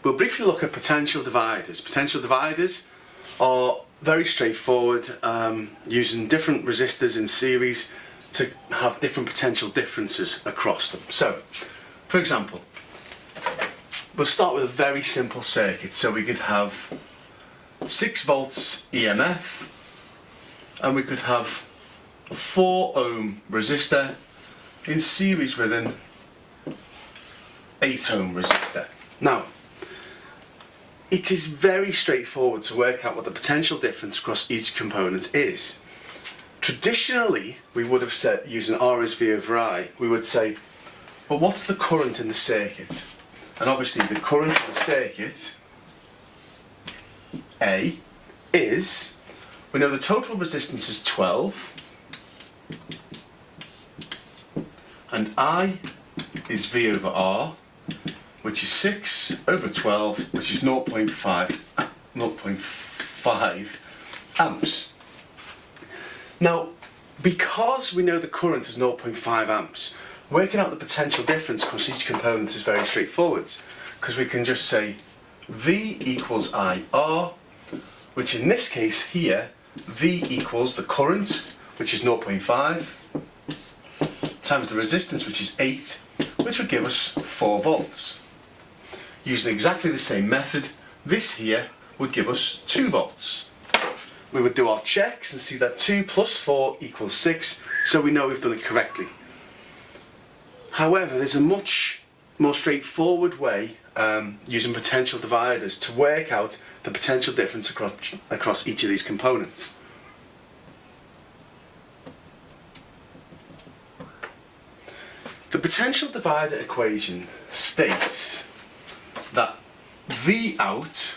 we'll briefly look at potential dividers. Potential dividers are very straightforward, using different resistors in series to have different potential differences across them. So, for example, we'll start with a very simple circuit. So we could have 6 volts EMF, and we could have a 4 ohm resistor in series with an 8 ohm resistor. Now, it is very straightforward to work out what the potential difference across each component is. Traditionally, we would have said, using R is V over I, we would say, well, what's the current in the circuit? And obviously the current in the circuit, A, is, we know the total resistance is 12, and I is V over R, which is 6 over 12, which is 0.5 amps. Now, because we know the current is 0.5 amps, working out the potential difference across each component is very straightforward, because we can just say V equals IR, which in this case here, V equals the current, which is 0.5, times the resistance, which is 8, which would give us 4 volts. Using exactly the same method, this here would give us 2 volts. We would do our checks and see that 2 plus 4 equals 6, so we know we've done it correctly. However, there's a much more straightforward way using potential dividers to work out the potential difference across each of these components. The potential divider equation states that V out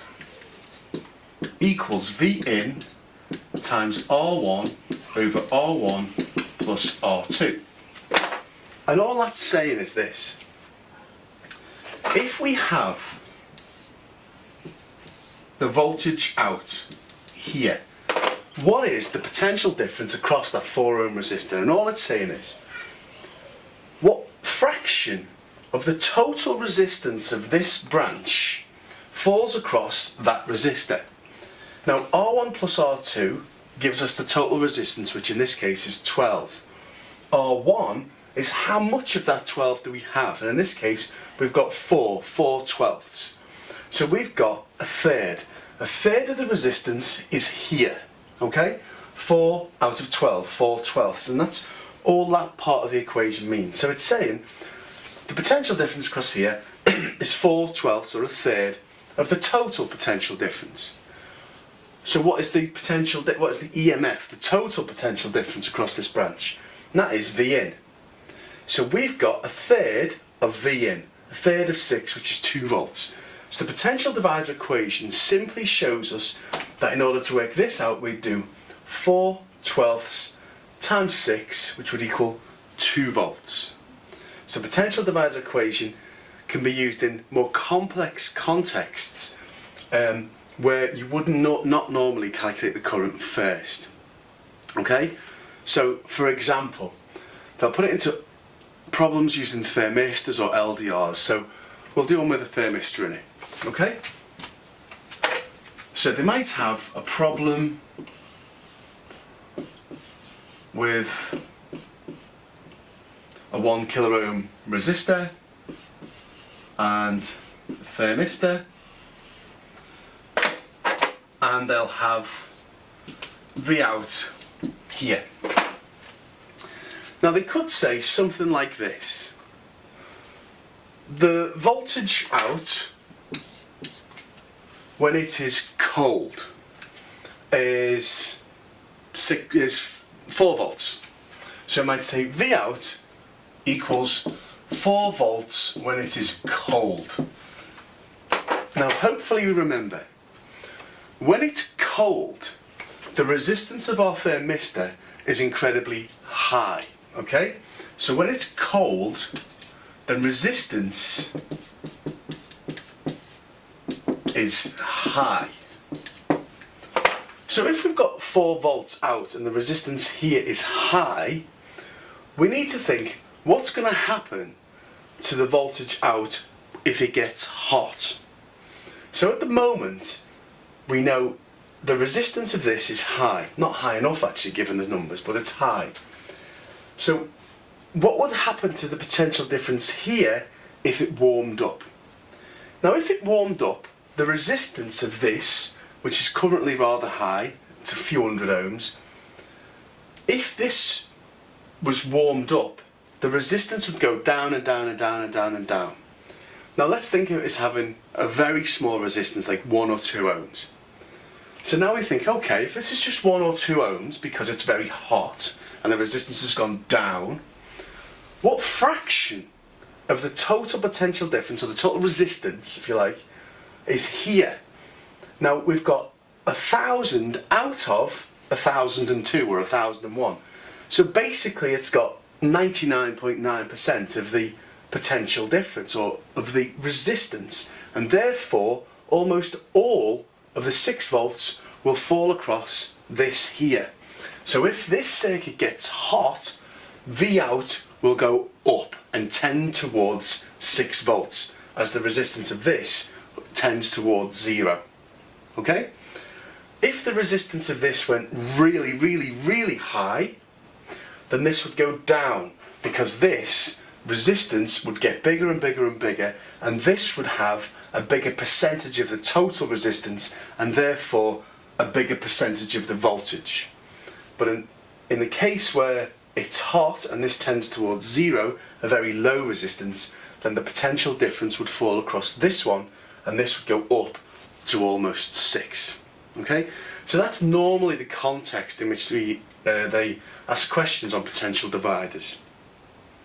equals V in times R1 over R1 plus R2. And all that's saying is this: if we have the voltage out here, what is the potential difference across that 4 ohm resistor? And all it's saying is, what fraction of the total resistance of this branch falls across that resistor? Now, R1 plus R2 gives us the total resistance, which in this case is 12. R1 is how much of that 12 do we have? And in this case, we've got 4 twelfths. So we've got a third. A third of the resistance is here, okay? 4 out of 12, 4 twelfths, and that's all that part of the equation means. So it's saying the potential difference across here is 4 twelfths, or a third, of the total potential difference. So what is the potential, what is the EMF, the total potential difference across this branch? And that is V in. So we've got a third of V in, a third of 6, which is 2 volts. So the potential divider equation simply shows us that in order to work this out, we'd do 4 twelfths times 6, which would equal 2 volts. So potential divider equation can be used in more complex contexts where you would not normally calculate the current first. Okay? So, for example, they'll put it into problems using thermistors or LDRs. So we'll do one with a thermistor in it. Okay? So they might have a problem with a 1 kilo ohm resistor and thermistor, and they'll have V out here. Now they could say something like this: the voltage out when it is cold is 4 volts. So I might say V out equals 4 volts when it is cold. Now hopefully you remember, when it's cold, the resistance of our thermistor is incredibly high, okay? So when it's cold, then resistance is high. So if we've got 4 volts out and the resistance here is high, we need to think, what's going to happen to the voltage out if it gets hot? So at the moment, we know the resistance of this is high. Not high enough actually given the numbers, but it's high. So what would happen to the potential difference here if it warmed up? Now if it warmed up, the resistance of this, which is currently rather high, it's a few hundred ohms, if this was warmed up, the resistance would go down and down and down and down and down. Now let's think of it as having a very small resistance, like 1 or 2 ohms. So now we think, okay, if this is just 1 or 2 ohms because it's very hot and the resistance has gone down, what fraction of the total potential difference, or the total resistance, if you like, is here? Now we've got 1,000 out of 1,002 or 1,001. So basically it's got 99.9% of the potential difference, or of the resistance, and therefore almost all of the 6 volts will fall across this here. So if this circuit gets hot, V out will go up and tend towards 6 volts as the resistance of this tends towards 0. Okay? If the resistance of this went really, really, really high, then this would go down, because this resistance would get bigger and bigger and bigger, and this would have a bigger percentage of the total resistance and therefore a bigger percentage of the voltage. But in the case where it's hot and this tends towards 0, a very low resistance, then the potential difference would fall across this one and this would go up to almost 6. Okay? So that's normally the context in which they ask questions on potential dividers.